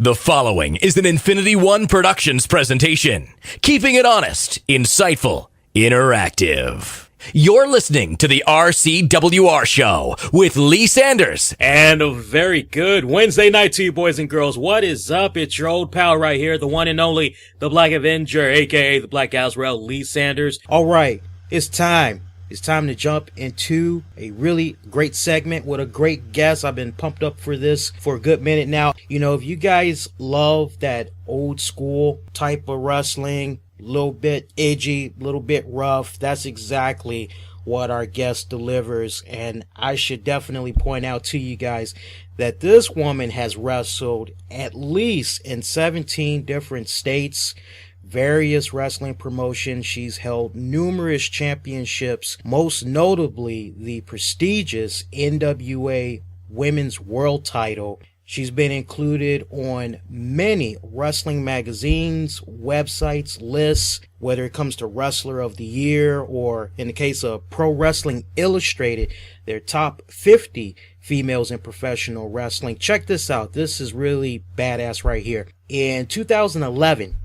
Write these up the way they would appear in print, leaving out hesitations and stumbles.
The following is an Infinity One Productions presentation, keeping it honest, insightful, interactive. You're listening to the RCWR Show with Lee Sanders. And a very good Wednesday night to you, boys and girls. What is up? It's your old pal right here, the one and only, the Black Avenger, a.k.a. the Black Azrael, Lee Sanders. All right, it's time. It's time to jump into a really great segment with a great guest. I've been pumped up for this for a good minute now. You know, if you guys love that old school type of wrestling, a little bit edgy, a little bit rough, that's exactly what our guest delivers. And I should definitely point out to you guys that this woman has wrestled at least in 17 different states, various wrestling promotions. She's held numerous championships, most notably the prestigious NWA Women's World title. She's been included on many wrestling magazines, websites, lists, whether it comes to Wrestler of the Year or, in the case of Pro Wrestling Illustrated, their top 50 females in professional wrestling. Check this out. This is really badass right here. In 2011,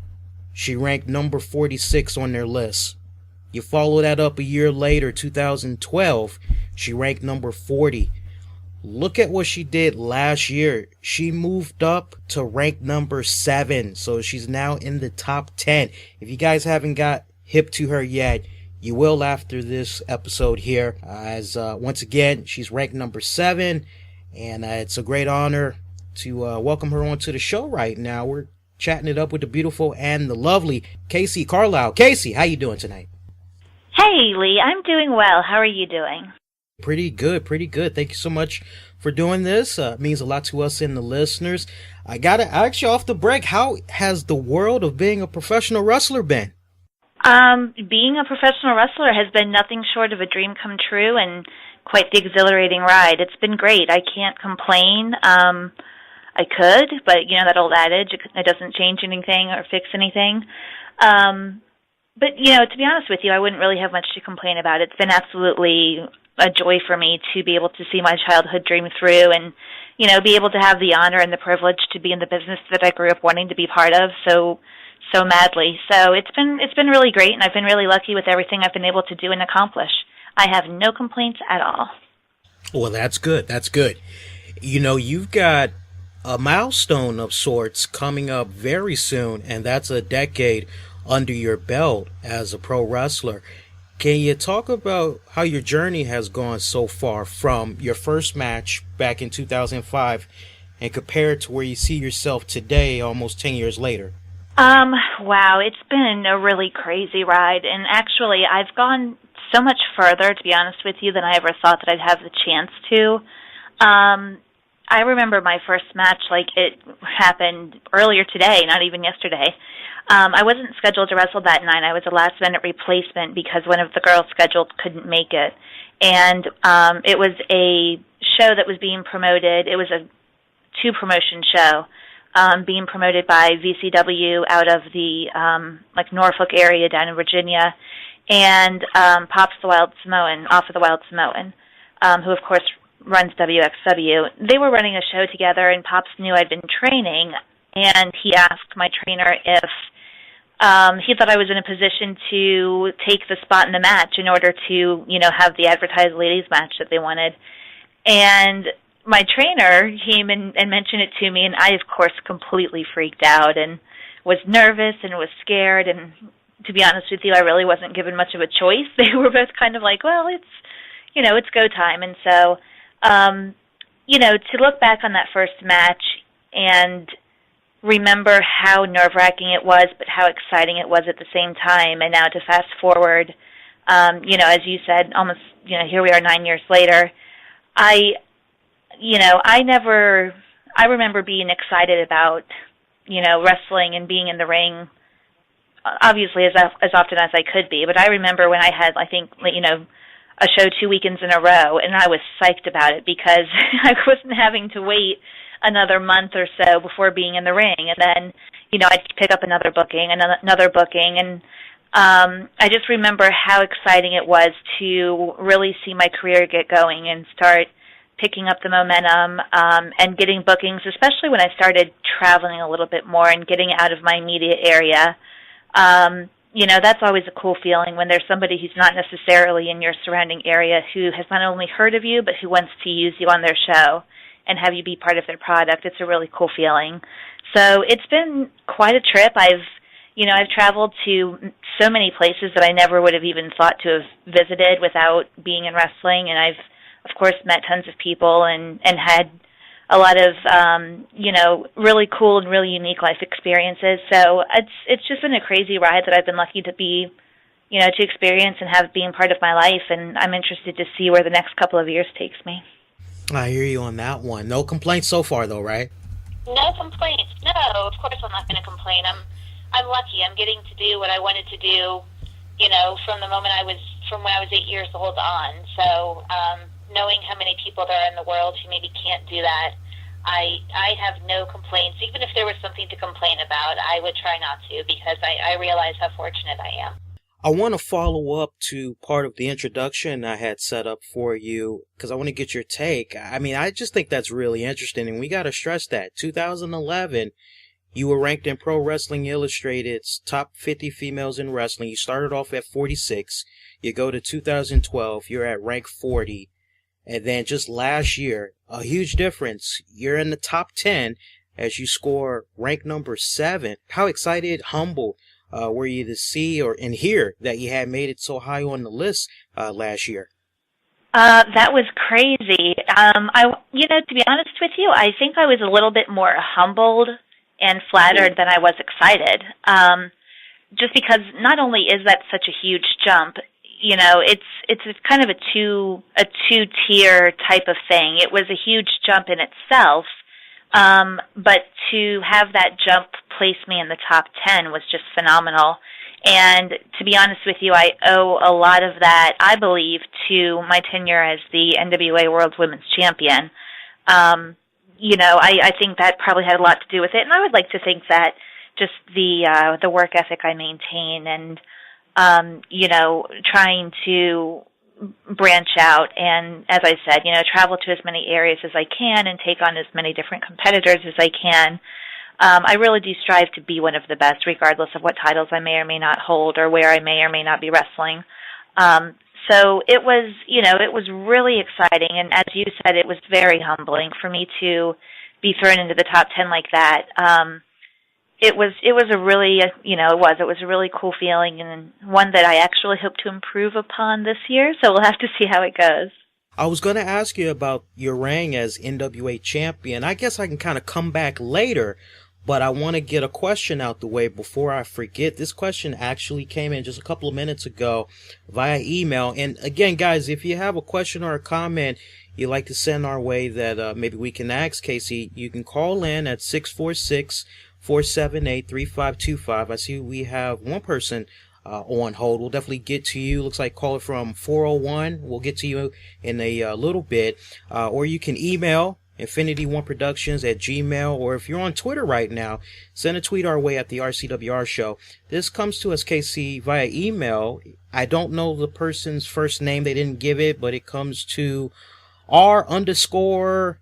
she ranked number 46 on their list. You follow that up a year later, 2012, she ranked number 40. Look at what she did last year. She moved up to rank number 7. So she's now in the top 10. If you guys haven't got hip to her yet, you will after this episode here. As once again, she's ranked number 7. And it's a great honor to welcome her onto the show right now. We're chatting it up with the beautiful and the lovely Kacee Carlisle. Kacee, how you doing tonight? Hey, Lee. I'm doing well. How are you doing? Pretty good, pretty good. Thank you so much for doing this. It means a lot to us and the listeners. I gotta ask you off the break, how has the world of being a professional wrestler been? Being a professional wrestler has been nothing short of a dream come true and quite the exhilarating ride. It's been great. I can't complain. I could, but you know that old adage, it doesn't change anything or fix anything. But, you know, to be honest with you, I wouldn't really have much to complain about. It's been absolutely a joy for me to be able to see my childhood dream through and, you know, be able to have the honor and the privilege to be in the business that I grew up wanting to be part of so madly. So it's been really great, and I've been really lucky with everything I've been able to do and accomplish. I have no complaints at all. Well, that's good. That's good. You know, you've got a milestone of sorts coming up very soon, and that's a decade under your belt as a pro wrestler. Can you talk about how your journey has gone so far from your first match back in 2005 and compare it to where you see yourself today, almost 10 years later? Wow, it's been a really crazy ride, and actually I've gone so much further, to be honest with you, than I ever thought that I'd have the chance to. I remember my first match, like it happened earlier today, not even yesterday. I wasn't scheduled to wrestle that night. I was a last-minute replacement because one of the girls scheduled couldn't make it. And it was a show that was being promoted. It was a two-promotion show being promoted by VCW out of the like Norfolk area down in Virginia, and Pops the Wild Samoan, off of the Wild Samoan, who, of course, runs WXW. They were running a show together, and Pops knew I'd been training, and he asked my trainer if he thought I was in a position to take the spot in the match in order to, you know, have the advertised ladies match that they wanted. And my trainer came and mentioned it to me, and I, of course, completely freaked out and was nervous and was scared. And to be honest with you, I really wasn't given much of a choice. They were both kind of like, well, it's go time. And so, you know, to look back on that first match and remember how nerve-wracking it was, but how exciting it was at the same time, and now to fast forward, you know, as you said, almost, you know, here we are 9 years later. I remember being excited about, you know, wrestling and being in the ring, obviously as often as I could be, but I remember when I had, I think, you know, a show 2 weekends in a row, and I was psyched about it because I wasn't having to wait another month or so before being in the ring. And then, you know, I'd pick up another booking, and I just remember how exciting it was to really see my career get going and start picking up the momentum and getting bookings, especially when I started traveling a little bit more and getting out of my immediate area. You know, that's always a cool feeling when there's somebody who's not necessarily in your surrounding area who has not only heard of you, but who wants to use you on their show and have you be part of their product. It's a really cool feeling. So it's been quite a trip. I've traveled to so many places that I never would have even thought to have visited without being in wrestling, and I've, of course, met tons of people and had a lot of, really cool and really unique life experiences. So it's just been a crazy ride that I've been lucky to be, to experience and have being part of my life, and I'm interested to see where the next couple of years takes me. I hear you on that one. No complaints so far, though, right? No complaints. No, of course I'm not going to complain. I'm lucky. I'm getting to do what I wanted to do, from when I was 8 years old on. So, knowing how many people there are in the world who maybe can't do that, I have no complaints. Even if there was something to complain about, I would try not to, because I realize how fortunate I am. I want to follow up to part of the introduction I had set up for you, because I want to get your take. I mean, I just think that's really interesting, and we got to stress that. 2011, you were ranked in Pro Wrestling Illustrated's top 50 females in wrestling. You started off at 46. You go to 2012, you're at rank 40. And then just last year, a huge difference. You're in the top 10 as you score rank number 7. How excited, humble were you to see and hear that you had made it so high on the list last year? That was crazy. To be honest with you, I think I was a little bit more humbled and flattered than I was excited. Just because not only is that such a huge jump, it's kind of a two-tier type of thing. It was a huge jump in itself, but to have that jump place me in the top 10 was just phenomenal. And to be honest with you, I owe a lot of that, I believe, to my tenure as the NWA World Women's Champion. I think that probably had a lot to do with it, and I would like to think that just the work ethic I maintain and trying to branch out and, as I said, travel to as many areas as I can and take on as many different competitors as I can. I really do strive to be one of the best, regardless of what titles I may or may not hold or where I may or may not be wrestling. So it was really exciting, and as you said, it was very humbling for me to be thrown into the top 10 like that. It was a really cool feeling, and one that I actually hope to improve upon this year, so we'll have to see how it goes. I was going to ask you about your reign as NWA champion. I guess I can kind of come back later, but I want to get a question out the way before I forget. This question actually came in just a couple of minutes ago via email. And again, guys, if you have a question or a comment you'd like to send our way that maybe we can ask Kacee, you can call in at 646-478-3525. I see we have one person on hold. We'll definitely get to you. Looks like caller from 401. We'll get to you in a little bit. Or you can email infinity1productions@gmail.com, or if you're on Twitter right now, send a tweet our way at the RCWR Show. This comes to us, Kacee, via email. I don't know the person's first name. They didn't give it, but it comes to R_KUR.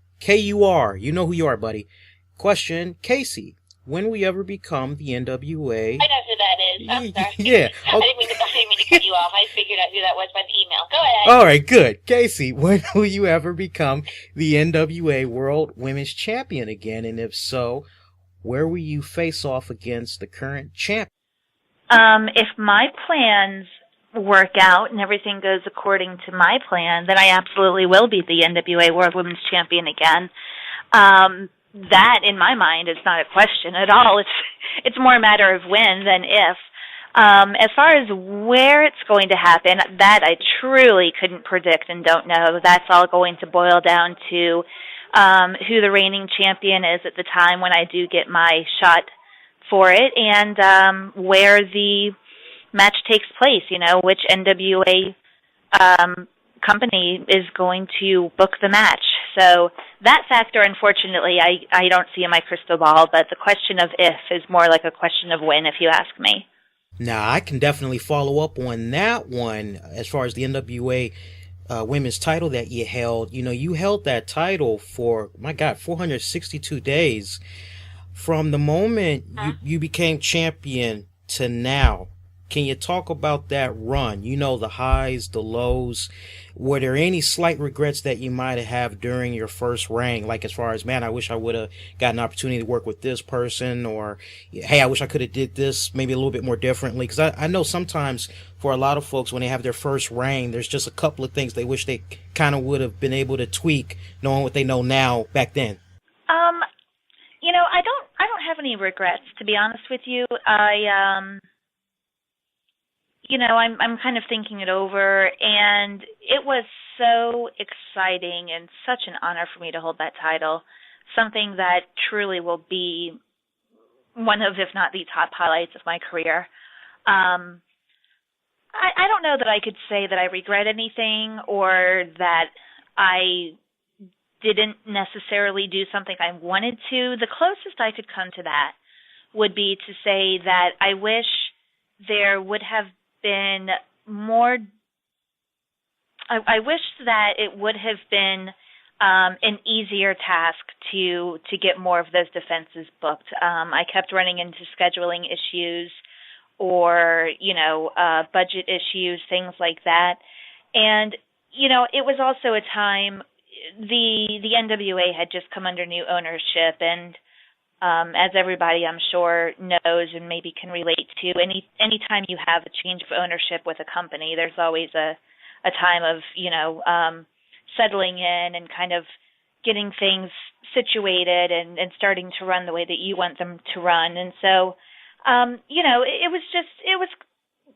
You know who you are, buddy. Question, Kacee, when will you ever become the NWA? I know who that is. I'm sorry. Yeah. Okay. I didn't mean to cut you off. I figured out who that was by the email. Go ahead. All right, good. Kacee, when will you ever become the NWA World Women's Champion again? And if so, where will you face off against the current champ? If my plans work out and everything goes according to my plan, then I absolutely will be the NWA World Women's Champion again. That, in my mind, is not a question at all. It's more a matter of when than if. As far as where it's going to happen, that I truly couldn't predict and don't know. That's all going to boil down to who the reigning champion is at the time when I do get my shot for it, and where the match takes place, which NWA company is going to book the match. So that factor, unfortunately, I don't see in my crystal ball, but the question of if is more like a question of when, if you ask me. Now, I can definitely follow up on that one as far as the NWA women's title that you held. You know, you held that title for, my God, 462 days. From the moment you became champion to now, can you talk about that run? You know, the highs, the lows. Were there any slight regrets that you might have during your first reign? Like as far as, man, I wish I would have got an opportunity to work with this person, or, hey, I wish I could have did this maybe a little bit more differently. Because I know sometimes for a lot of folks, when they have their first reign, there's just a couple of things they wish they kind of would have been able to tweak, knowing what they know now back then. You know, I don't have any regrets, to be honest with you. You know, I'm kind of thinking it over, and it was so exciting and such an honor for me to hold that title, something that truly will be one of, if not the top highlights of my career. I don't know that I could say that I regret anything or that I didn't necessarily do something I wanted to. The closest I could come to that would be to say that I wish there would have been more. I wish that it would have been an easier task to get more of those defenses booked. I kept running into scheduling issues or, you know, budget issues, things like that. And, you know, it was also a time the NWA had just come under new ownership, and as everybody I'm sure knows and maybe can relate to, any time you have a change of ownership with a company, there's always a time of, you know, settling in and kind of getting things situated and starting to run the way that you want them to run. And so, you know, it was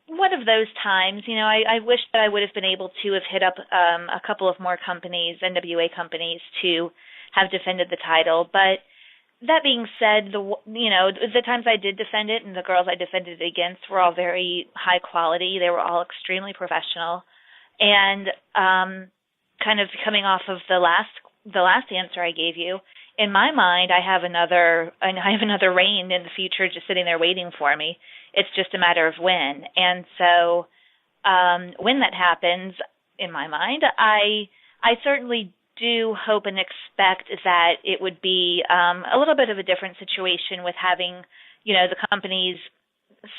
one of those times. You know, I wish that I would have been able to have hit up a couple of more companies, NWA companies, to have defended the title. But that being said, the times I did defend it and the girls I defended it against were all very high quality. They were all extremely professional. And kind of coming off of the last answer I gave you, in my mind, I have another reign in the future just sitting there waiting for me. It's just a matter of when. And so when that happens, in my mind, I certainly do hope and expect that it would be a little bit of a different situation with having, you know, the companies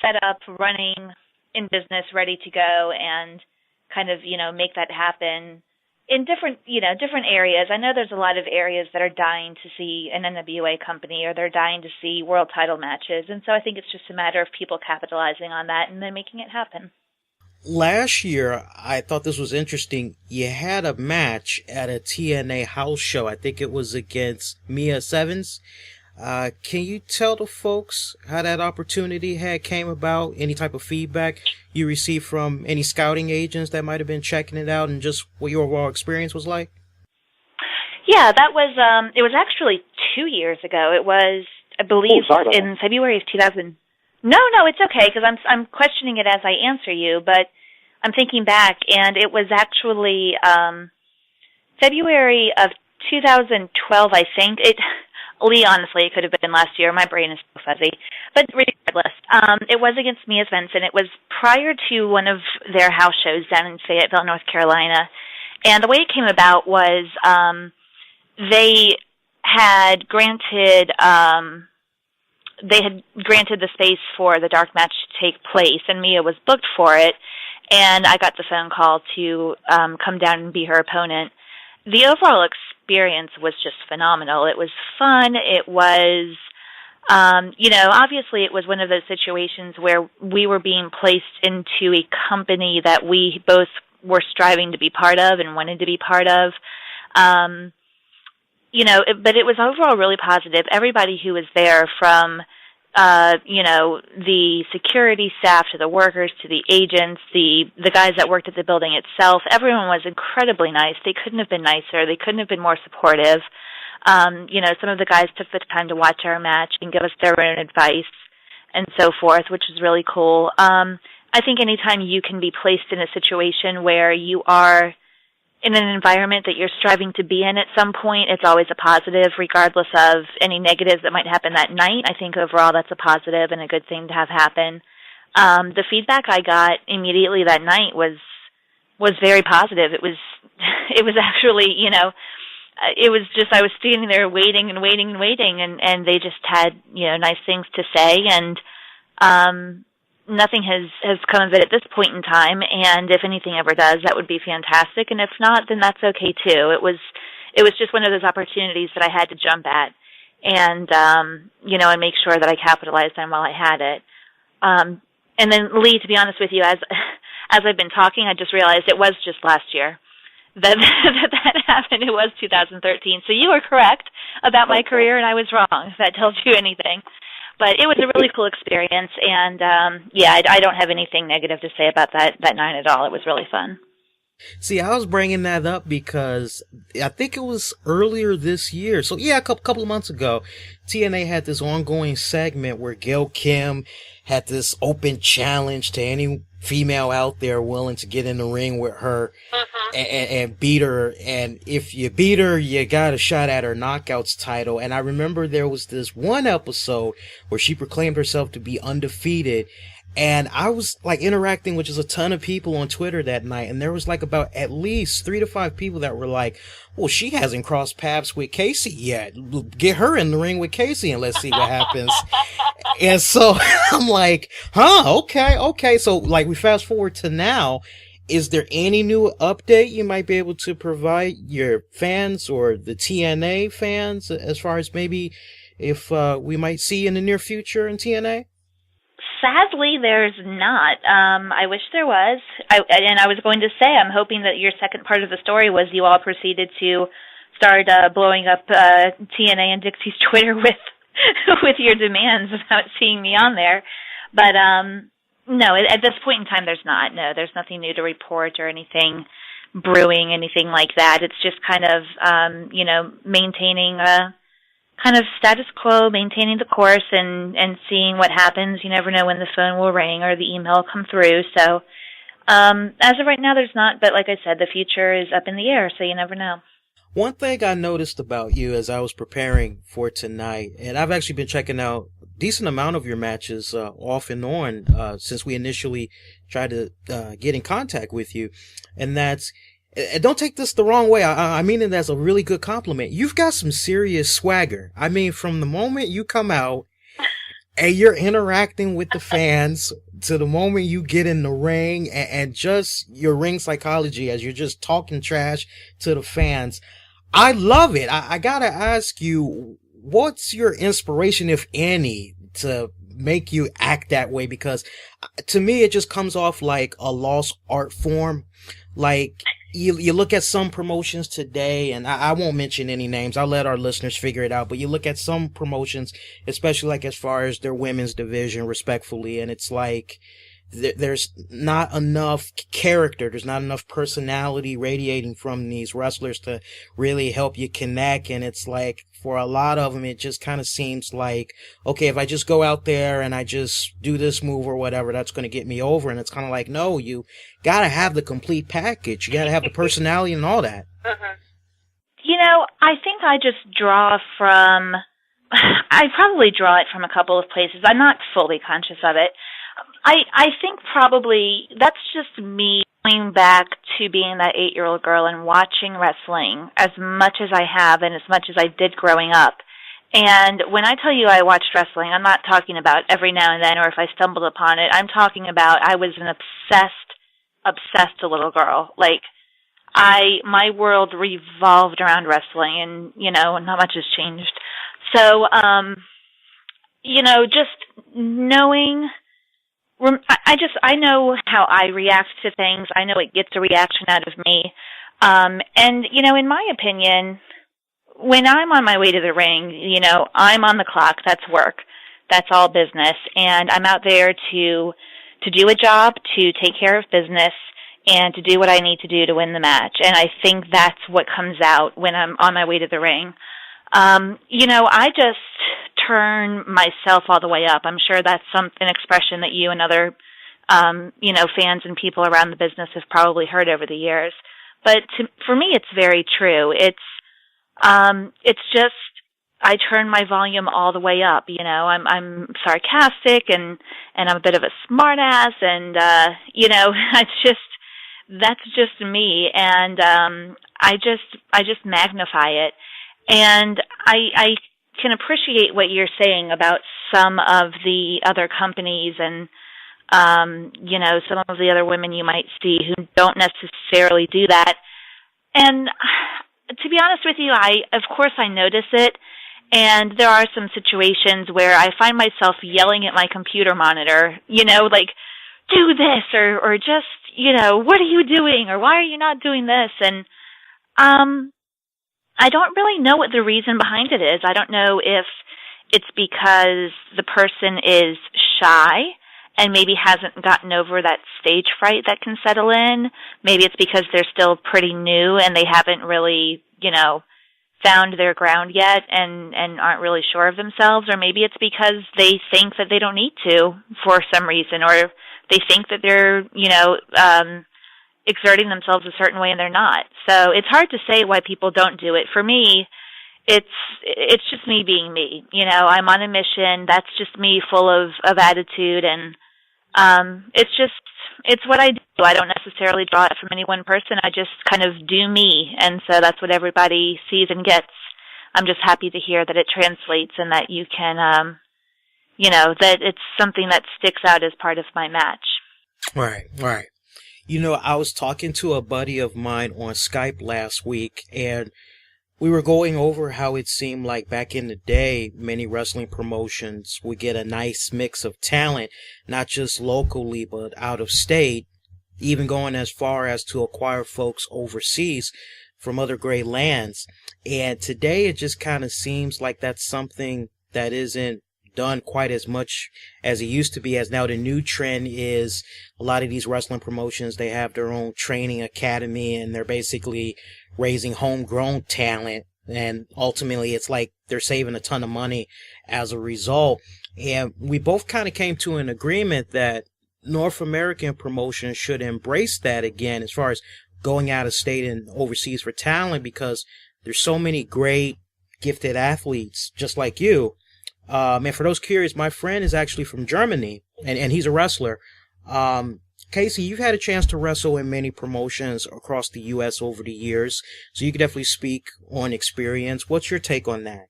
set up, running in business, ready to go, and kind of, you know, make that happen in different areas. I know there's a lot of areas that are dying to see an NWA company, or they're dying to see world title matches. And so I think it's just a matter of people capitalizing on that and then making it happen. Last year, I thought this was interesting. You had a match at a TNA house show. I think it was against Mia Sevens. Can you tell the folks how that opportunity came about? Any type of feedback you received from any scouting agents that might have been checking it out, and just what your overall experience was like? Yeah, that was, it was actually 2 years ago. It was, I believe, in February of 2000. No, it's okay, because I'm questioning it as I answer you, but I'm thinking back, and it was actually February of 2012, I think. Lee, honestly, it could have been last year. My brain is so fuzzy. But regardless, it was against Mia Svensson. It was prior to one of their house shows down in Fayetteville, North Carolina. And the way it came about was they had granted the space for the dark match to take place, and Mia was booked for it. And I got the phone call to come down and be her opponent. The overall experience was just phenomenal. It was fun. It was, obviously it was one of those situations where we were being placed into a company that we both were striving to be part of and wanted to be part of. But it was overall really positive. Everybody who was there, from the security staff to the workers to the agents, the guys that worked at the building itself, everyone was incredibly nice. They couldn't have been nicer. They couldn't have been more supportive. Some of the guys took the time to watch our match and give us their own advice and so forth, which is really cool. I think anytime you can be placed in a situation where you are in an environment that you're striving to be in at some point, it's always a positive, regardless of any negatives that might happen that night. I think overall that's a positive and a good thing to have happen. The feedback I got immediately that night was was very positive. It was it was actually, it was just, I was standing there waiting and waiting and waiting, and they just had, nice things to say, and nothing has come of it at this point in time, and if anything ever does, that would be fantastic, and if not, then that's okay too. It was just one of those opportunities that I had to jump at, and, and make sure that I capitalized on while I had it. And then, Lee, to be honest with you, as I've been talking, I just realized it was just last year that happened. It was 2013. So you were correct about my career, and I was wrong, if that tells you anything. But it was a really cool experience, and, I don't have anything negative to say about that night at all. It was really fun. See, I was bringing that up because I think it was earlier this year. So, yeah, a couple of months ago, TNA had this ongoing segment where Gail Kim had this open challenge to any female out there willing to get in the ring with her and beat her. And if you beat her, you got a shot at her Knockouts title. And I remember there was this one episode where she proclaimed herself to be undefeated. And I was like interacting with just a ton of people on Twitter that night. And there was like about at least 3 to 5 people that were like, well, she hasn't crossed paths with Kacee yet. Get her in the ring with Kacee and let's see what happens. And so I'm like, okay. So like we fast forward to now. Is there any new update you might be able to provide your fans or the TNA fans as far as maybe if we might see in the near future in TNA? Sadly, there's not. I wish there was. And I was going to say, I'm hoping that your second part of the story was you all proceeded to start blowing up TNA and Dixie's Twitter with your demands about seeing me on there. But no, at this point in time, there's not. No, there's nothing new to report or anything brewing, anything like that. It's just kind of, maintaining kind of status quo, maintaining the course, and seeing what happens. You never know when the phone will ring or the email come through. So as of right now, there's not. But like I said, the future is up in the air, so you never know. One thing I noticed about you as I was preparing for tonight, and I've actually been checking out a decent amount of your matches off and on since we initially tried to get in contact with you, and that's, and don't take this the wrong way. I mean it as a really good compliment. You've got some serious swagger. I mean, from the moment you come out and you're interacting with the fans to the moment you get in the ring and just your ring psychology as you're just talking trash to the fans. I love it. I gotta ask you, what's your inspiration, if any, to make you act that way? Because to me, it just comes off like a lost art form. Like, you look at some promotions today, and I won't mention any names. I'll let our listeners figure it out. But you look at some promotions, especially like as far as their women's division, respectfully, and it's like there's not enough character. There's not enough personality radiating from these wrestlers to really help you connect. And it's like, for a lot of them, it just kind of seems like, okay, if I just go out there and I just do this move or whatever, that's going to get me over. And it's kind of like, no, you got to have the complete package. You got to have the personality and all that. I think I just I probably draw it from a couple of places. I'm not fully conscious of it. I think probably that's just me going back to being that 8-year-old girl and watching wrestling as much as I have and as much as I did growing up. And when I tell you I watched wrestling, I'm not talking about every now and then or if I stumbled upon it. I'm talking about I was an obsessed little girl. Like, my world revolved around wrestling, and, not much has changed. So, just knowing, I know how I react to things. I know it gets a reaction out of me. And, in my opinion, when I'm on my way to the ring, I'm on the clock. That's work. That's all business. And I'm out there to do a job, to take care of business, and to do what I need to do to win the match. And I think that's what comes out when I'm on my way to the ring. I just turn myself all the way up. I'm sure that's an expression that you and other, fans and people around the business have probably heard over the years. But for me, it's very true. It's just, I turn my volume all the way up. I'm sarcastic and I'm a bit of a smartass, and, it's just that's just me, and I just magnify it. And I can appreciate what you're saying about some of the other companies and some of the other women you might see who don't necessarily do that. And to be honest with you, of course I notice it. And there are some situations where I find myself yelling at my computer monitor, like, do this, or just, what are you doing, or why are you not doing this? And I don't really know what the reason behind it is. I don't know if it's because the person is shy and maybe hasn't gotten over that stage fright that can settle in. Maybe it's because they're still pretty new and they haven't really, found their ground yet and aren't really sure of themselves. Or maybe it's because they think that they don't need to for some reason, or they think that they're, exerting themselves a certain way and they're not. So it's hard to say why people don't do it. For me, it's just me being me. I'm on a mission. That's just me, full of attitude, and it's what I do. I don't necessarily draw it from any one person. I just kind of do me, and so that's what everybody sees and gets. I'm just happy to hear that it translates and that you can, that it's something that sticks out as part of my match. Right. I was talking to a buddy of mine on Skype last week, and we were going over how it seemed like back in the day, many wrestling promotions would get a nice mix of talent, not just locally, but out of state, even going as far as to acquire folks overseas from other great lands. And today it just kind of seems like that's something that isn't done quite as much as it used to be, as now the new trend is a lot of these wrestling promotions, they have their own training academy and they're basically raising homegrown talent, and ultimately it's like they're saving a ton of money as a result. And we both kind of came to an agreement that North American promotions should embrace that again, as far as going out of state and overseas for talent, because there's so many great gifted athletes just like you. And for those curious, my friend is actually from Germany, and he's a wrestler. Kacee, you've had a chance to wrestle in many promotions across the U.S. over the years, so you could definitely speak on experience. What's your take on that?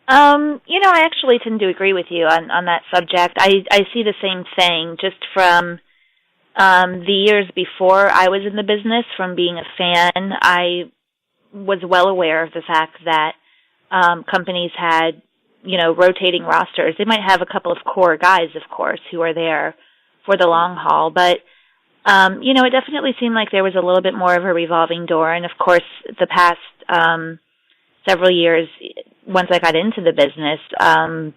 I actually tend to agree with you on that subject. I see the same thing just from the years before I was in the business. From being a fan, I was well aware of the fact that companies had rotating rosters. They might have a couple of core guys, of course, who are there for the long haul, but it definitely seemed like there was a little bit more of a revolving door. And of course, the past several years, once I got into the business,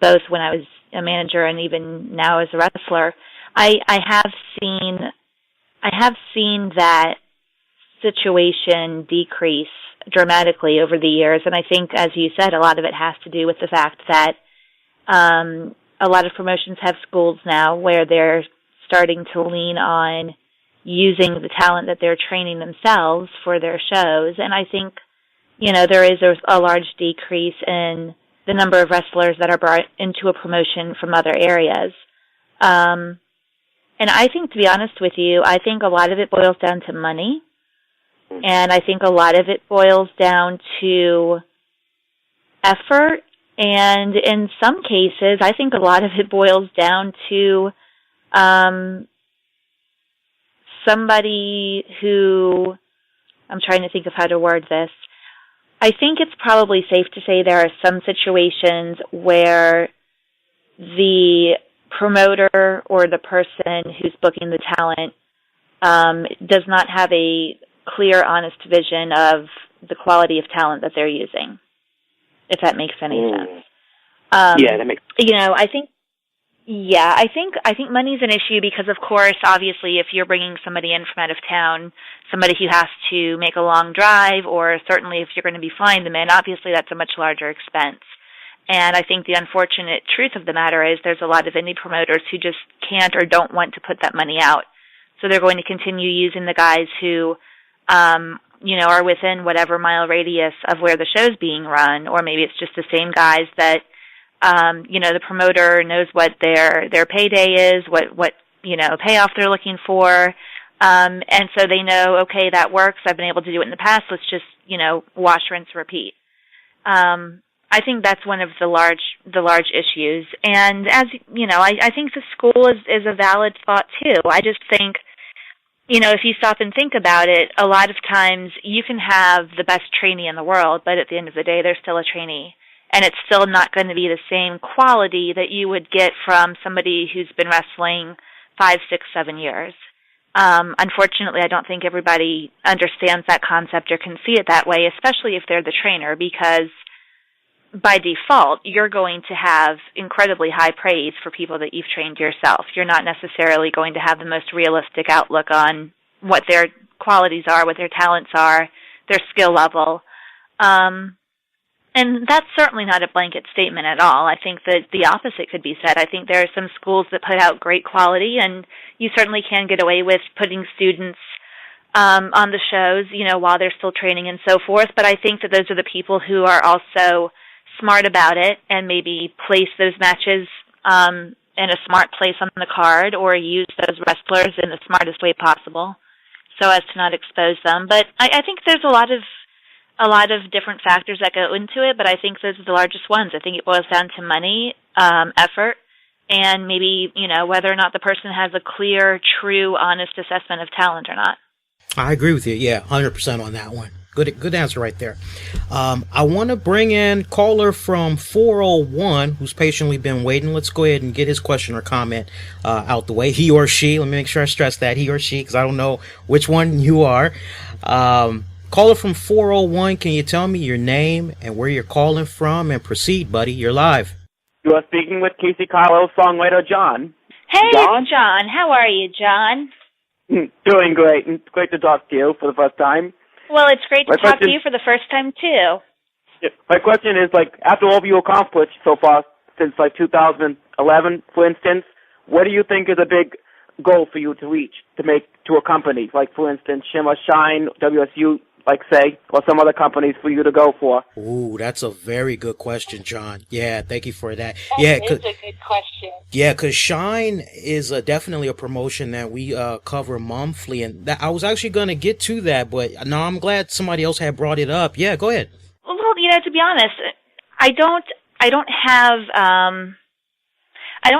both when I was a manager and even now as a wrestler, I have seen that situation decrease dramatically over the years. And I think, as you said, a lot of it has to do with the fact that a lot of promotions have schools now where they're starting to lean on using the talent that they're training themselves for their shows. And I think, there is a large decrease in the number of wrestlers that are brought into a promotion from other areas. And I think, to be honest with you, I think a lot of it boils down to money. And I think a lot of it boils down to effort. And in some cases, I think a lot of it boils down to somebody who, I'm trying to think of how to word this. I think it's probably safe to say there are some situations where the promoter or the person who's booking the talent does not have a clear, honest vision of the quality of talent that they're using, if that makes any sense. Yeah, that makes sense. I think money's an issue because, of course, obviously, if you're bringing somebody in from out of town, somebody who has to make a long drive, or certainly if you're going to be flying them in, obviously that's a much larger expense. And I think the unfortunate truth of the matter is there's a lot of indie promoters who just can't or don't want to put that money out. So they're going to continue using the guys who are within whatever mile radius of where the show's being run, or maybe it's just the same guys that, the promoter knows what their payday is, what payoff they're looking for. And so they know, okay, that works. I've been able to do it in the past. Let's just, wash, rinse, repeat. I think that's one of the large issues. And as I think the school is a valid thought too. I just think, if you stop and think about it, a lot of times you can have the best trainee in the world, but at the end of the day, they're still a trainee. And it's still not going to be the same quality that you would get from somebody who's been wrestling 5, 6, 7 years. Unfortunately, I don't think everybody understands that concept or can see it that way, especially if they're the trainer, because by default, you're going to have incredibly high praise for people that you've trained yourself. You're not necessarily going to have the most realistic outlook on what their qualities are, what their talents are, their skill level. And that's certainly not a blanket statement at all. I think that the opposite could be said. I think there are some schools that put out great quality, and you certainly can get away with putting students on the shows, while they're still training and so forth. But I think that those are the people who are also smart about it and maybe place those matches in a smart place on the card, or use those wrestlers in the smartest way possible so as to not expose them. But I think there's a lot of different factors that go into it, but I think those are the largest ones. I think it boils down to money, effort, and maybe, whether or not the person has a clear, true, honest assessment of talent or not. I agree with you. Yeah, 100% on that one. Good answer right there. I want to bring in caller from 401 who's patiently been waiting. Let's go ahead and get his question or comment out the way. He or she, let me make sure I stress that, he or she, because I don't know which one you are. Caller from 401, can you tell me your name and where you're calling from, and proceed, buddy? You're live. You are speaking with Kacee Carlisle songwriter John. Hey, John. John. How are you, John? Doing great. It's great to talk to you for the first time. Well, it's great to talk to you for the first time, too. My question is, after all you accomplished so far since, 2011, for instance, what do you think is a big goal for you to reach, to a company? For instance, Shimmer, Shine, WSU, say, or some other companies for you to go for? Ooh, that's a very good question, John. Yeah, thank you for that. That is a good question. Yeah, because Shine is definitely a promotion that we cover monthly, and I was actually going to get to that, but no, I'm glad somebody else had brought it up. Yeah, go ahead. Well, to be honest, I don't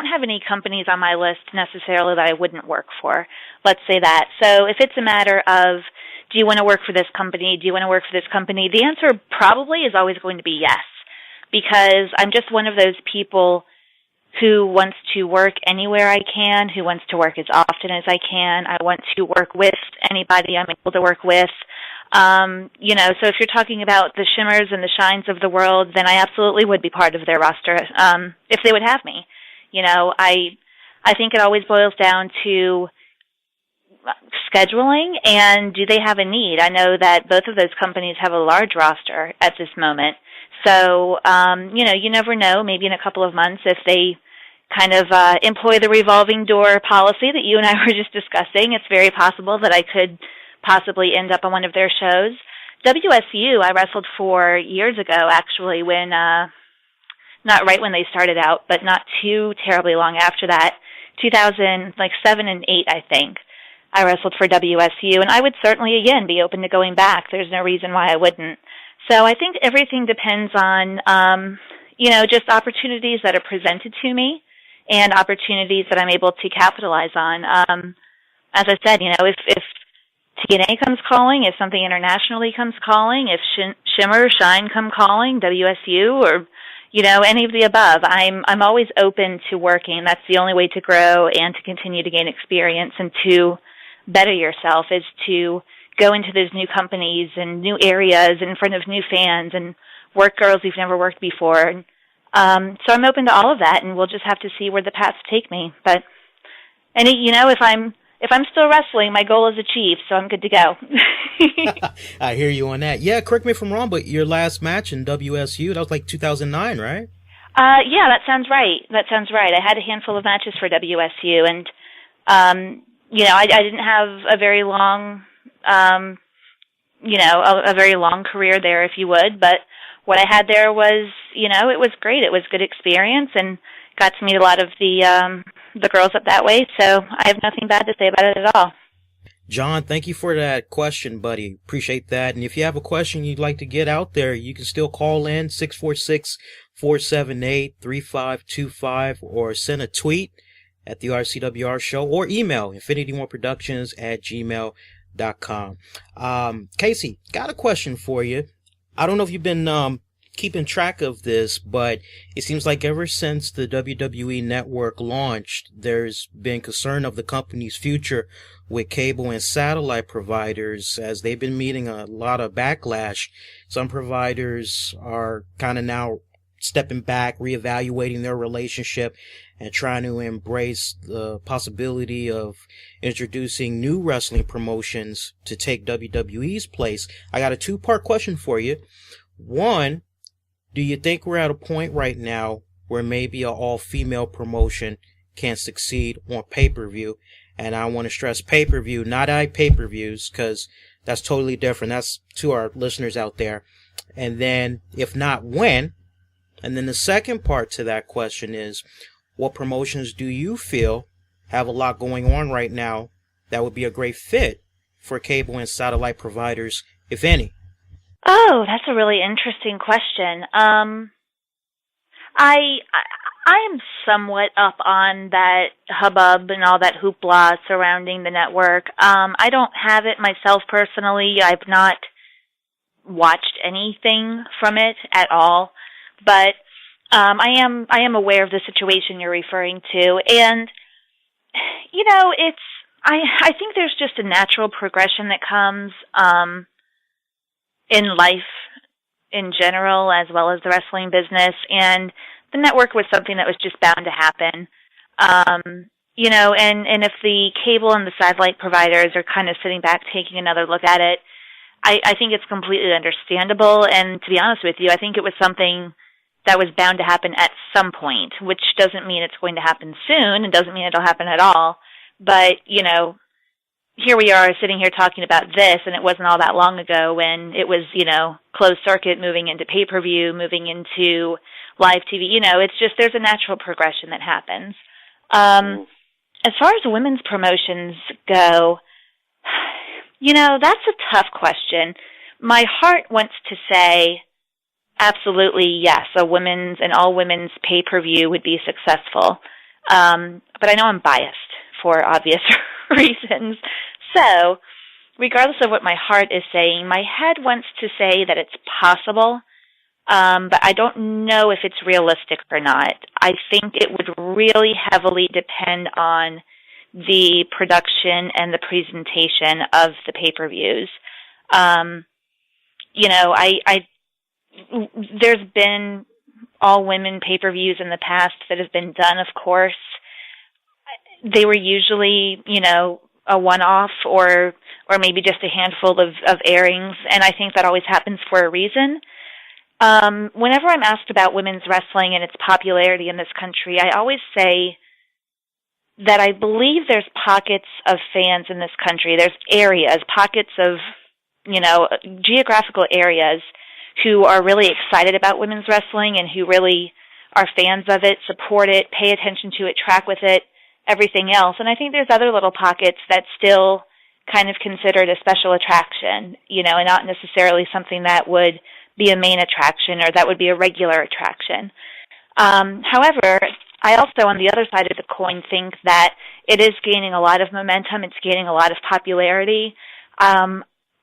have any companies on my list necessarily that I wouldn't work for. Let's say that. So if it's a matter of, do you want to work for this company? Do you want to work for this company? The answer probably is always going to be yes, because I'm just one of those people who wants to work anywhere I can, who wants to work as often as I can. I want to work with anybody I'm able to work with. So if you're talking about the Shimmers and the Shines of the world, then I absolutely would be part of their roster if they would have me. I think it always boils down to scheduling and do they have a need. I know that both of those companies have a large roster at this moment. So, you never know, maybe in a couple of months if they kind of employ the revolving door policy that you and I were just discussing, it's very possible that I could possibly end up on one of their shows. WSU I wrestled for years ago, actually, when not right when they started out, but not too terribly long after that, 2007 and 8, I think. I wrestled for WSU, and I would certainly, again, be open to going back. There's no reason why I wouldn't. So I think everything depends on, just opportunities that are presented to me and opportunities that I'm able to capitalize on. As I said, if TNA comes calling, if something internationally comes calling, if Shimmer, Shine come calling, WSU, or any of the above, I'm always open to working. That's the only way to grow and to continue to gain experience and to better yourself, is to go into those new companies and new areas in front of new fans and work girls you've never worked before. And, so I'm open to all of that, and we'll just have to see where the paths take me. But if I'm still wrestling, my goal is achieved, so I'm good to go. I hear you on that. Yeah, correct me if I'm wrong, but your last match in WSU, that was 2009, right? Yeah, that sounds right. I had a handful of matches for WSU, and I didn't have a very long, a very long career there, if you would, but what I had there was, it was great. It was good experience and got to meet a lot of the girls up that way, so I have nothing bad to say about it at all. John, thank you for that question, buddy. Appreciate that. And if you have a question you'd like to get out there, you can still call in 646-478-3525 or send a tweet at the RCWR Show or email infinityOneProductions@gmail.com. Kacee, got a question for you. I don't know if you've been keeping track of this, but it seems like ever since the WWE Network launched, there's been concern of the company's future with cable and satellite providers as they've been meeting a lot of backlash. Some providers are kind of now stepping back, reevaluating their relationship, and trying to embrace the possibility of introducing new wrestling promotions to take WWE's place. I got a two-part question for you. One, do you think we're at a point right now where maybe an all-female promotion can succeed on pay-per-view? And I want to stress pay-per-view, not pay-per-views, because that's totally different. That's to our listeners out there. And then, if not, when? And then the second part to that question is, what promotions do you feel have a lot going on right now that would be a great fit for cable and satellite providers, if any? Oh, that's a really interesting question. I am somewhat up on that hubbub and all that hoopla surrounding the network. I don't have it myself personally. I've not watched anything from it at all, but I am aware of the situation you're referring to, and you know, I think there's just a natural progression that comes in life in general, as well as the wrestling business, and the network was something that was just bound to happen. You know, and if the cable and the satellite providers are kind of sitting back taking another look at it, I think it's completely understandable, and to be honest with you, I think it was something that was bound to happen at some point, which doesn't mean it's going to happen soon, and doesn't mean it'll happen at all, but, you know, here we are sitting here talking about this, and it wasn't all that long ago when it was, you know, closed circuit, moving into pay-per-view, moving into live TV. You know, it's just, there's a natural progression that happens. As far as women's promotions go, you know, that's a tough question. My heart wants to say, absolutely, yes, a women's and all women's pay-per-view would be successful. But I know I'm biased for obvious reasons. So, regardless of what my heart is saying, my head wants to say that it's possible, but I don't know if it's realistic or not. I think it would really heavily depend on the production and the presentation of the pay-per-views. You know, there's been all-women pay-per-views in the past that have been done, of course. They were usually, you know, a one-off or maybe just a handful of airings, and I think that always happens for a reason. Whenever I'm asked about women's wrestling and its popularity in this country, I always say that I believe there's pockets of fans in this country. There's areas, pockets of, you know, geographical areas who are really excited about women's wrestling and who really are fans of it, support it, pay attention to it, track with it, everything else. And I think there's other little pockets that still kind of considered a special attraction, you know, and not necessarily something that would be a main attraction or that would be a regular attraction. However, I also, on the other side of the coin, think that it is gaining a lot of momentum. It's gaining a lot of popularity.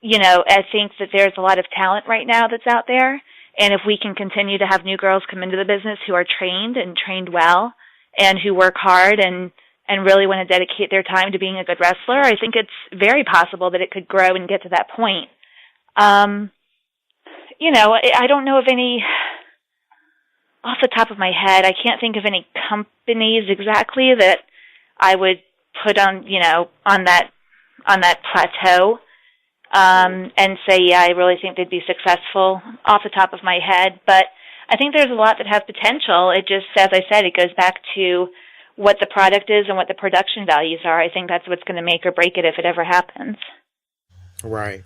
You know, I think that there's a lot of talent right now that's out there. And if we can continue to have new girls come into the business who are trained and trained well and who work hard and really want to dedicate their time to being a good wrestler, I think it's very possible that it could grow and get to that point. You know, I don't know of any, off the top of my head, I can't think of any companies exactly that I would put on, you know, on that plateau, and say, yeah, I really think they'd be successful off the top of my head. But I think there's a lot that have potential. It just, as I said, it goes back to what the product is and what the production values are. I think that's what's going to make or break it if it ever happens. Right.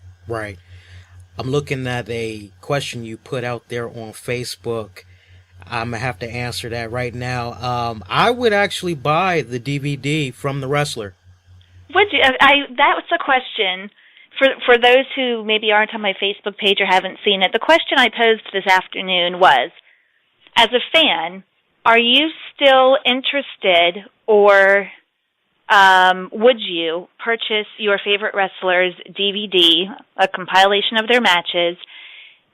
I'm looking at a question you put out there on Facebook. I'm going to have to answer that right now. I would actually buy the DVD from the wrestler. Would you? That was the question. For those who maybe aren't on my Facebook page or haven't seen it, the question I posed this afternoon was, as a fan, are you still interested, or would you purchase your favorite wrestler's DVD, a compilation of their matches,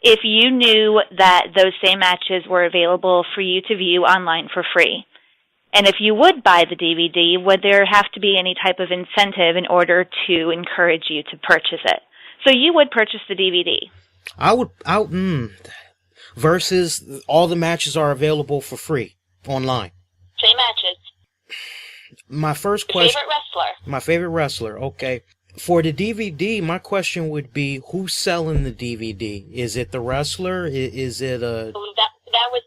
if you knew that those same matches were available for you to view online for free? And if you would buy the DVD, would there have to be any type of incentive in order to encourage you to purchase it? So you would purchase the DVD. Versus all the matches are available for free online. Same matches. My first question. Favorite wrestler. My favorite wrestler. Okay. For the DVD, my question would be, who's selling the DVD? Is it the wrestler? Is it a...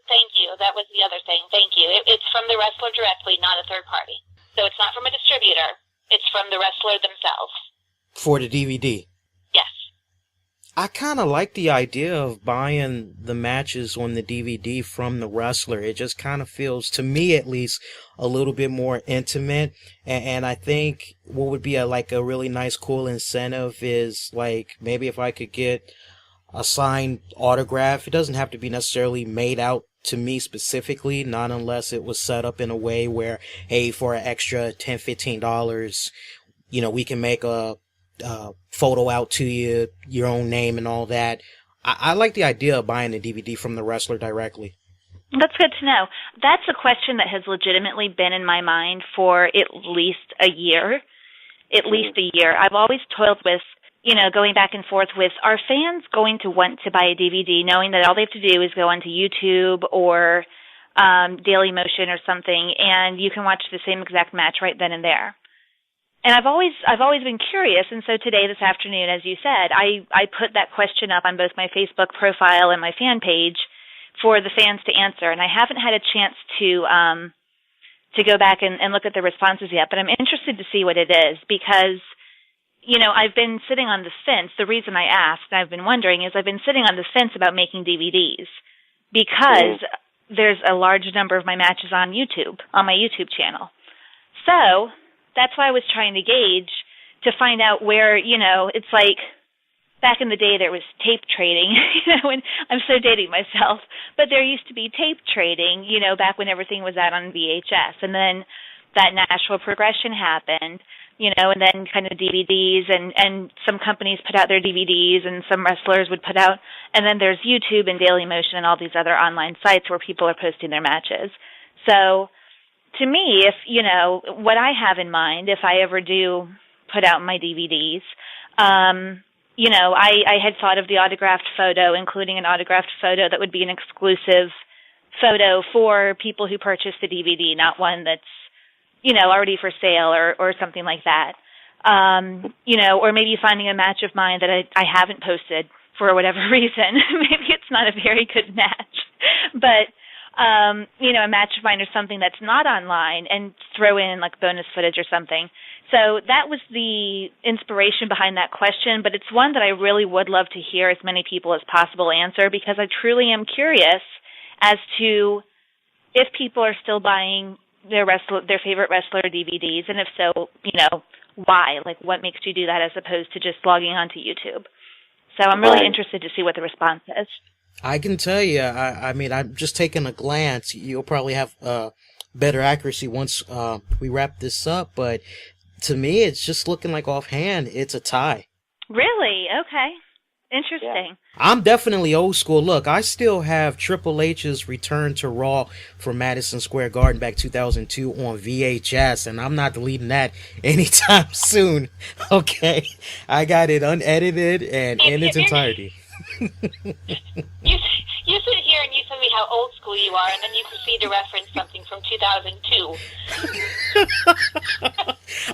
Thank you. That was the other thing. Thank you. It's from the wrestler directly, not a third party. So it's not from a distributor. It's from the wrestler themselves. For the DVD? Yes. I kind of like the idea of buying the matches on the DVD from the wrestler. It just kind of feels, to me at least, a little bit more intimate. And I think what would be a really nice, cool incentive is, like, maybe if I could get a signed autograph. It doesn't have to be necessarily made out to me specifically, not unless it was set up in a way where, hey, for an extra $10, $15, we can make a photo out to you, your own name and all that. I like the idea of buying the DVD from the wrestler directly. That's good to know. That's a question that has legitimately been in my mind for at least a year. I've always toiled with, going back and forth with, are fans going to want to buy a DVD knowing that all they have to do is go onto YouTube or Daily Motion or something, and you can watch the same exact match right then and there? And I've always been curious, and so today, this afternoon, as you said, I put that question up on both my Facebook profile and my fan page for the fans to answer, and I haven't had a chance to go back and look at the responses yet, but I'm interested to see what it is, because I've been sitting on the fence. The reason I asked, and I've been wondering, is I've been sitting on the fence about making DVDs because there's a large number of my matches on YouTube, on my YouTube channel. So that's why I was trying to gauge to find out where, it's like back in the day there was tape trading, and I'm so dating myself, but there used to be tape trading, back when everything was out on VHS, and then that natural progression happened. And then kind of DVDs, and some companies put out their DVDs, and some wrestlers would put out, and then there's YouTube and Daily Motion and all these other online sites where people are posting their matches. So to me, if, what I have in mind, if I ever do put out my DVDs, I had thought of the autographed photo, including an autographed photo that would be an exclusive photo for people who purchase the DVD, not one that's already for sale or something like that. Or maybe finding a match of mine that I haven't posted for whatever reason. Maybe it's not a very good match, but, a match of mine or something that's not online, and throw in like bonus footage or something. So that was the inspiration behind that question, but it's one that I really would love to hear as many people as possible answer, because I truly am curious as to if people are still buying their favorite wrestler DVDs, and if so, why? Like, what makes you do that as opposed to just logging onto YouTube? So I'm really interested to see what the response is. I can tell you, I'm just taking a glance. You'll probably have better accuracy once we wrap this up, but to me, it's just looking like offhand, it's a tie. Really? Okay. Interesting. Yeah. I'm definitely old school. Look, I still have Triple H's Return to Raw from Madison Square Garden back 2002 on VHS, and I'm not deleting that anytime soon. Okay? I got it unedited and in its entirety. You sit here and you tell me how old school you are, and then you proceed to reference something from 2002.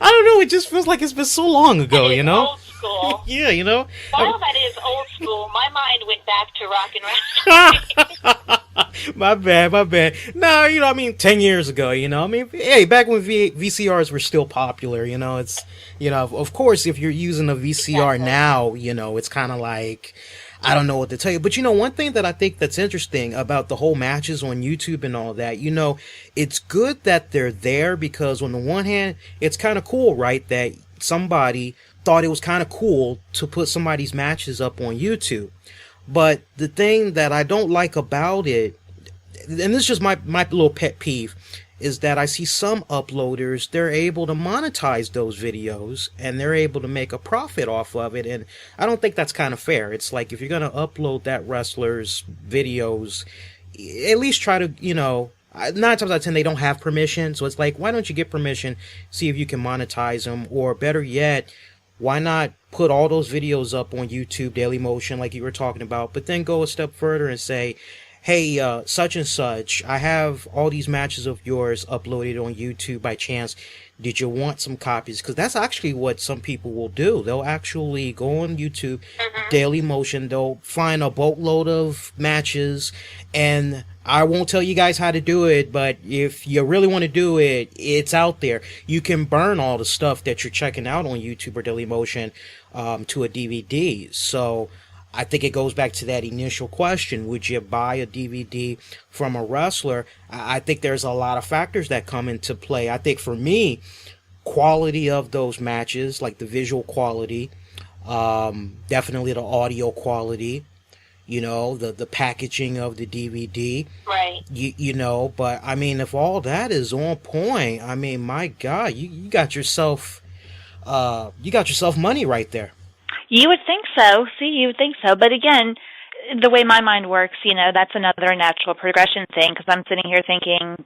I don't know. It just feels like it's been so long ago, Old school. Yeah, While that is old school, my mind went back to rock and wrestling. My bad. No, 10 years ago, hey, back when VCRs were still popular, it's, of course, if you're using a VCR now, it's kind of like, I don't know what to tell you. But, one thing that I think that's interesting about the whole matches on YouTube and all that, it's good that they're there, because on the one hand, it's kind of cool, right, that, somebody thought it was kind of cool to put somebody's matches up on YouTube. But the thing that I don't like about it, and this is just my little pet peeve, is that I see some uploaders, they're able to monetize those videos and they're able to make a profit off of it. And I don't think that's kind of fair. It's like, if you're going to upload that wrestler's videos, at least try to, 9 times out of 10, they don't have permission. So it's like, why don't you get permission, see if you can monetize them? Or better yet, why not put all those videos up on YouTube, Dailymotion, like you were talking about, but then go a step further and say, hey, such and such, I have all these matches of yours uploaded on YouTube by chance. Did you want some copies? Because that's actually what some people will do. They'll actually go on YouTube, Dailymotion, they'll find a boatload of matches, and I won't tell you guys how to do it, but if you really want to do it, it's out there. You can burn all the stuff that you're checking out on YouTube or Dailymotion to a DVD. So I think it goes back to that initial question. Would you buy a DVD from a wrestler? I think there's a lot of factors that come into play. I think for me, quality of those matches, like the visual quality, definitely the audio quality, the packaging of the DVD. Right. But I mean, if all that is on point, I mean, my God, you got yourself money right there. You would think so. You would think so. But again, the way my mind works, that's another natural progression thing, because I'm sitting here thinking,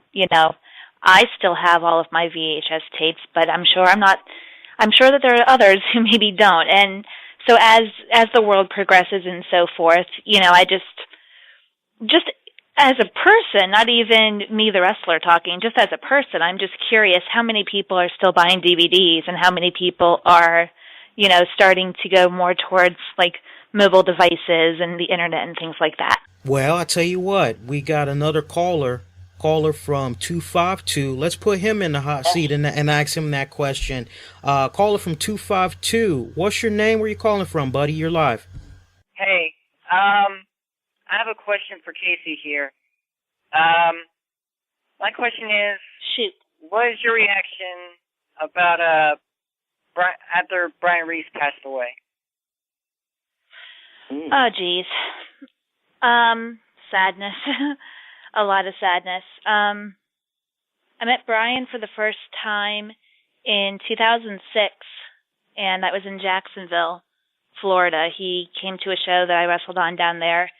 I still have all of my VHS tapes, but I'm sure that there are others who maybe don't. And so as the world progresses and so forth, I just as a person, not even me, the wrestler, talking, just as a person, I'm just curious how many people are still buying DVDs and how many people are starting to go more towards like mobile devices and the internet and things like that. Well, I tell you what, we got another caller from 252. Let's put him in the hot seat and ask him that question. Caller from 252. What's your name? Where you calling from, buddy? You're live. Hey, I have a question for Kacee here. My question is, Shoot. what is your reaction about after Brian Reese passed away? Oh, geez. Sadness. A lot of sadness. I met Brian for the first time in 2006, and that was in Jacksonville, Florida. He came to a show that I wrestled on down there.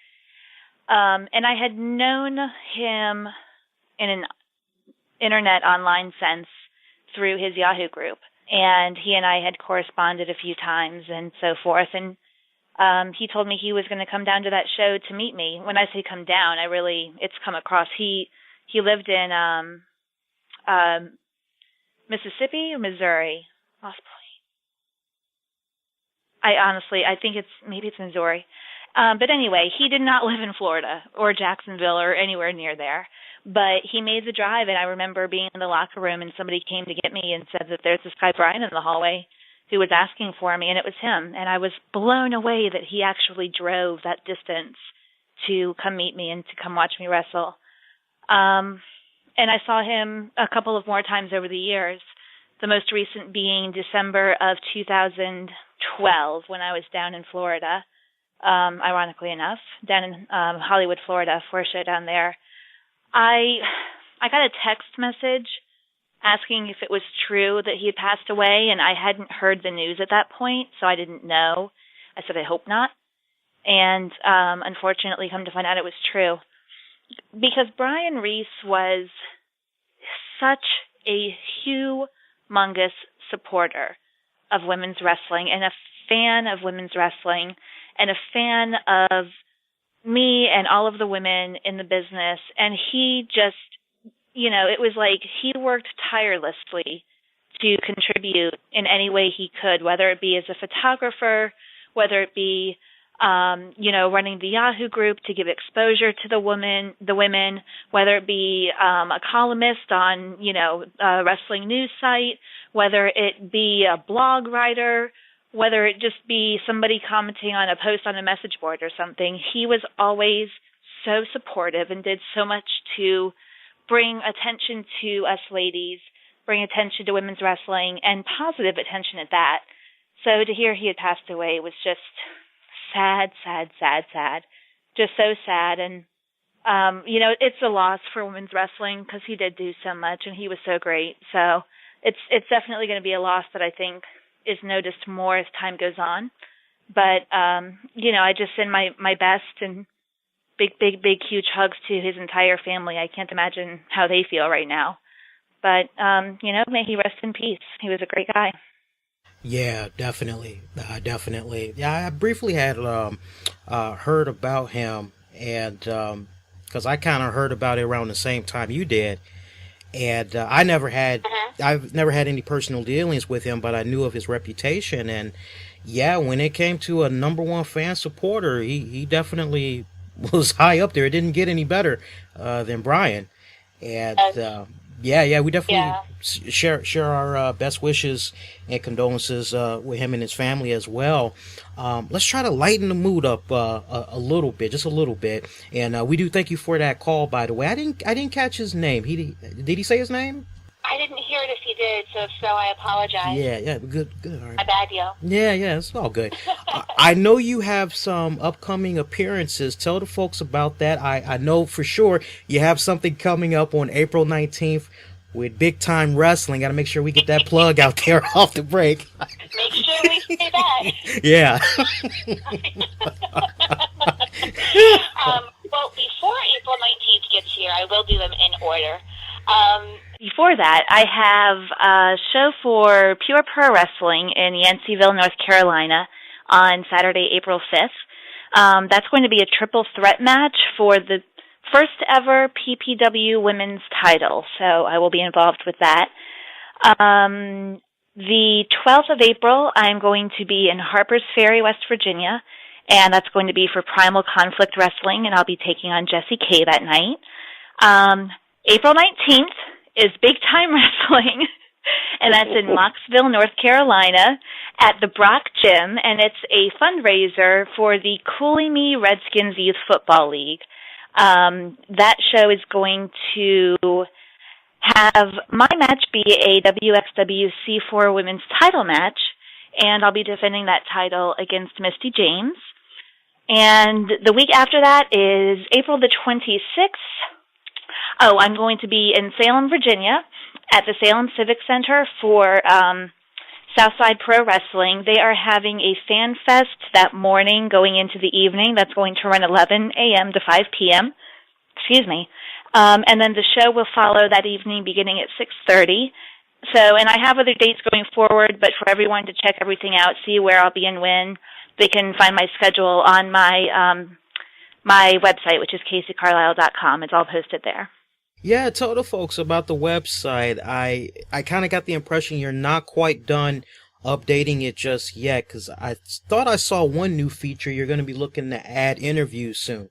And I had known him in an internet online sense through his Yahoo group. And he and I had corresponded a few times and so forth. And he told me he was going to come down to that show to meet me. When I say come down, it's come across. He lived in Mississippi or Missouri? Lost Point. I think maybe it's Missouri. But anyway, he did not live in Florida or Jacksonville or anywhere near there. But he made the drive, and I remember being in the locker room, and somebody came to get me and said that there's this guy, Brian, in the hallway who was asking for me, and it was him. And I was blown away that he actually drove that distance to come meet me and to come watch me wrestle. And I saw him a couple of more times over the years, the most recent being December of 2012 when I was down in Florida, ironically enough, down in Hollywood, Florida, for a show down there. I got a text message asking if it was true that he had passed away, and I hadn't heard the news at that point, so I didn't know. I said, I hope not. And unfortunately, come to find out it was true. Because Brian Reese was such a humongous supporter of women's wrestling and a fan of women's wrestling and a fan of me and all of the women in the business. And he just, it was like he worked tirelessly to contribute in any way he could, whether it be as a photographer, whether it be, running the Yahoo group to give exposure to the women, whether it be a columnist on, a wrestling news site, whether it be a blog writer, whether it just be somebody commenting on a post on a message board or something. He was always so supportive and did so much to bring attention to us ladies bring attention to women's wrestling, and positive attention at that. So to hear he had passed away was just sad. Just so sad. And, it's a loss for women's wrestling because he did do so much and he was so great. So it's definitely going to be a loss that I think is noticed more as time goes on. But, I just send my best and big, huge hugs to his entire family. I can't imagine how they feel right now. But, may he rest in peace. He was a great guy. Yeah, definitely. Yeah, I briefly had heard about him, and because I kind of heard about it around the same time you did, and I've never had any personal dealings with him, but I knew of his reputation, and yeah, when it came to a number one fan supporter, he definitely was high up there. It didn't get any better than Brian, and. Yeah, we definitely share our best wishes and condolences with him and his family as well. Let's try to lighten the mood up a little bit, just a little bit. And we do thank you for that call, by the way. I didn't catch his name. Did he say his name? I didn't hear it if he did, so if so, I apologize. Yeah, good. All right. My bad, yo. Yeah, it's all good. I know you have some upcoming appearances. Tell the folks about that. I know for sure you have something coming up on April 19th with Big Time Wrestling. Got to make sure we get that plug out there off the break. Make sure we say that. Yeah. Well, before April 19th gets here, I will do them in order. Before that, I have a show for Pure Pro Wrestling in Yanceyville, North Carolina on Saturday, April 5th. That's going to be a triple threat match for the first ever PPW women's title, so I will be involved with that. The 12th of April, I'm going to be in Harpers Ferry, West Virginia, and that's going to be for Primal Conflict Wrestling, and I'll be taking on Jessie K that night. April 19th is Big Time Wrestling, and that's in Mocksville, North Carolina, at the Brock Gym, and it's a fundraiser for the Coolie Me Redskins Youth Football League. That show is going to have my match be a WXW C4 women's title match, and I'll be defending that title against Misty James. And the week after that is April the 26th. Oh, I'm going to be in Salem, Virginia, at the Salem Civic Center for Southside Pro Wrestling. They are having a fan fest that morning going into the evening. That's going to run 11 a.m. to 5 p.m. Excuse me. And then the show will follow that evening beginning at 6:30. So, and I have other dates going forward, but for everyone to check everything out, see where I'll be and when, they can find my schedule on my my website, which is KaceyCarlisle.com. It's all posted there. Yeah, tell the folks about the website. I kind of got the impression you're not quite done updating it just yet, because I thought I saw one new feature. You're going to be looking to add interviews soon.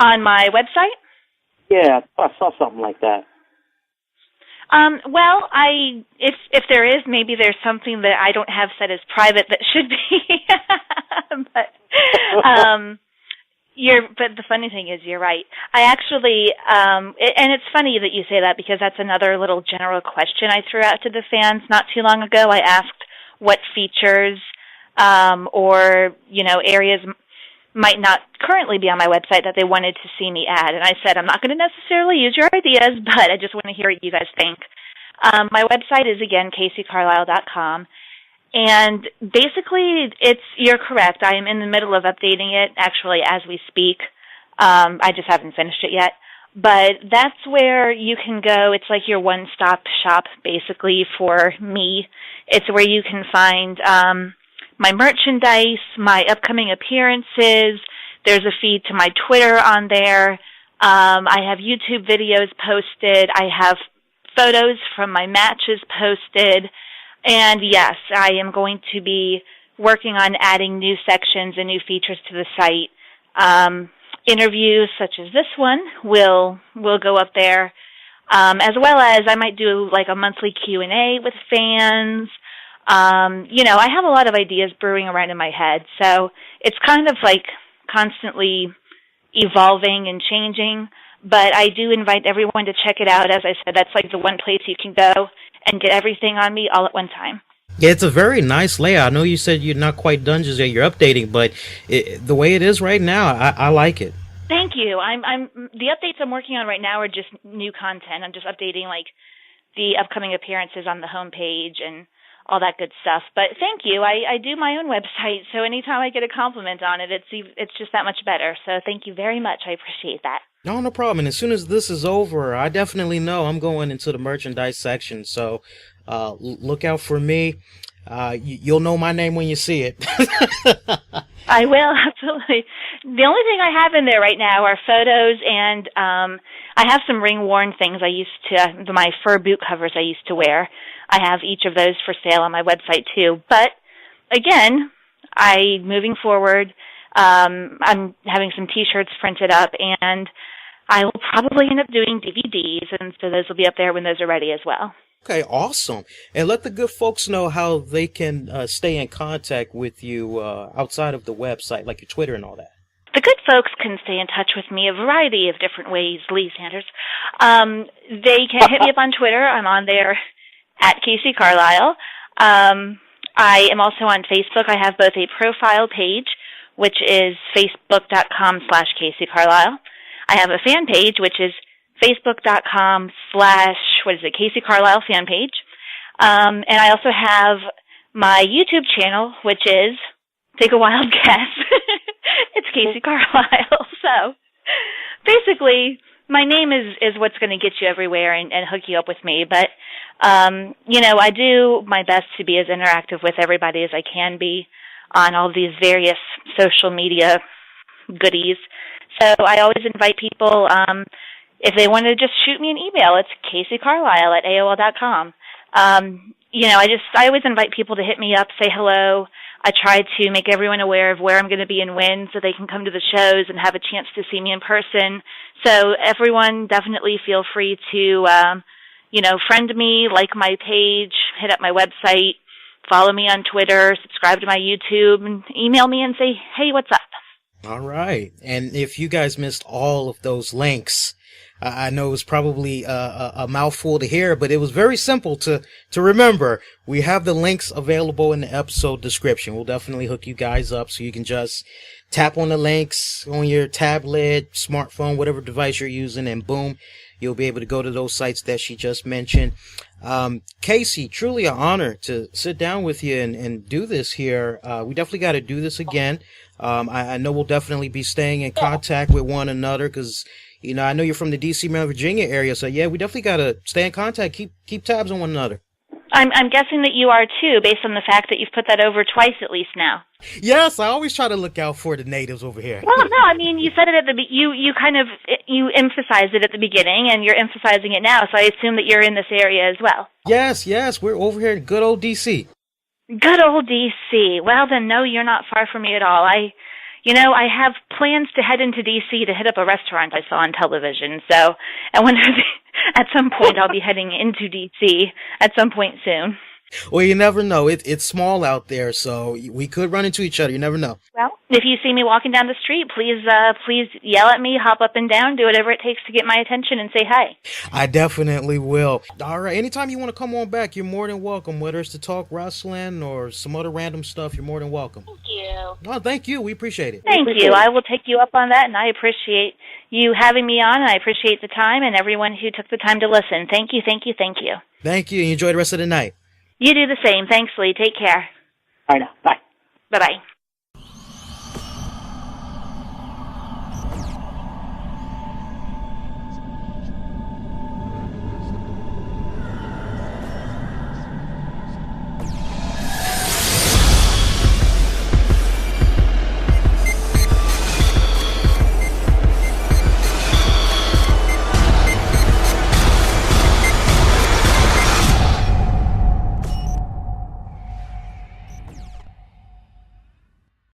On my website? Yeah, I saw something like that. Well, if there is, maybe there's something that I don't have set as private that should be. But the funny thing is, you're right. I actually, and it's funny that you say that because that's another little general question I threw out to the fans not too long ago. I asked what features, or, areas might not currently be on my website that they wanted to see me add. And I said, I'm not going to necessarily use your ideas, but I just want to hear what you guys think. My website is, again, KaceyCarlisle.com. And basically, you're correct. I am in the middle of updating it, actually, as we speak. I just haven't finished it yet. But that's where you can go. It's like your one-stop shop, basically, for me. It's where you can find my merchandise, my upcoming appearances. There's a feed to my Twitter on there. I have YouTube videos posted. I have photos from my matches posted. And yes, I am going to be working on adding new sections and new features to the site. Interviews such as this one will go up there, as well as I might do like a monthly Q&A with fans. I have a lot of ideas brewing around in my head, so it's kind of like constantly evolving and changing. But I do invite everyone to check it out. As I said, that's like the one place you can go and get everything on me all at one time. Yeah, it's a very nice layout. I know you said you're not quite done just yet, you're updating, but the way it is right now, I like it. Thank you. I'm the updates I'm working on right now are just new content. I'm just updating like the upcoming appearances on the homepage and all that good stuff. But thank you. I do my own website, so anytime I get a compliment on it, it's just that much better. So thank you very much. I appreciate that. No problem. And as soon as this is over, I definitely know I'm going into the merchandise section. So look out for me. You'll know my name when you see it. I will, absolutely. The only thing I have in there right now are photos, and I have some ring-worn things my fur boot covers I used to wear. I have each of those for sale on my website, too. But, again, moving forward, I'm having some T-shirts printed up, and I will probably end up doing DVDs, and so those will be up there when those are ready as well. Okay, awesome. And let the good folks know how they can stay in contact with you outside of the website, like your Twitter and all that. The good folks can stay in touch with me a variety of different ways, Lee Sanders. They can hit me up on Twitter. I'm on there at Kacee Carlisle. I am also on Facebook. I have both a profile page, which is facebook.com/Kacee Carlisle. I have a fan page, which is facebook.com/ Kacee Carlisle fan page. And I also have my YouTube channel, which is, take a wild guess, it's Kacee Carlisle. So basically, my name is what's going to get you everywhere and hook you up with me. But, I do my best to be as interactive with everybody as I can be on all these various social media goodies. So I always invite people, if they want to just shoot me an email, it's KaceeCarlisle@AOL.com. I always invite people to hit me up, say hello. I try to make everyone aware of where I'm going to be and when so they can come to the shows and have a chance to see me in person. So everyone definitely feel free to, friend me, like my page, hit up my website, follow me on Twitter, subscribe to my YouTube, and email me and say, hey, what's up? All right. And if you guys missed all of those links, I know it was probably a mouthful to hear, but it was very simple to remember. We have the links available in the episode description. We'll definitely hook you guys up so you can just tap on the links on your tablet, smartphone, whatever device you're using, and boom, you'll be able to go to those sites that she just mentioned. Kacee, truly an honor to sit down with you and do this here. We definitely got to do this again. I know we'll definitely be staying in contact with one another because, I know you're from the D.C., Maryland, Virginia area. So, yeah, we definitely got to stay in contact, keep tabs on one another. I'm guessing that you are, too, based on the fact that you've put that over twice at least now. Yes, I always try to look out for the natives over here. Well, no, you said it at you emphasized it at the beginning, and you're emphasizing it now, so I assume that you're in this area as well. Yes, we're over here in good old D.C. Good old D.C. Well, then, no, you're not far from me at all. I have plans to head into D.C. to hit up a restaurant I saw on television, so I wonder if at some point I'll be heading into D.C. at some point soon. Well, you never know. It's small out there, so we could run into each other. You never know. Well, if you see me walking down the street, please yell at me, hop up and down, do whatever it takes to get my attention and say hi. I definitely will. All right. Anytime you want to come on back, you're more than welcome. Whether it's to talk wrestling or some other random stuff, you're more than welcome. Thank you. Oh, thank you. We appreciate it. Thank you. I will take you up on that, and I appreciate you having me on, and I appreciate the time and everyone who took the time to listen. Thank you, thank you, thank you. Thank you. Enjoy the rest of the night. You do the same. Thanks, Lee. Take care. All right, now. Bye. Bye-bye.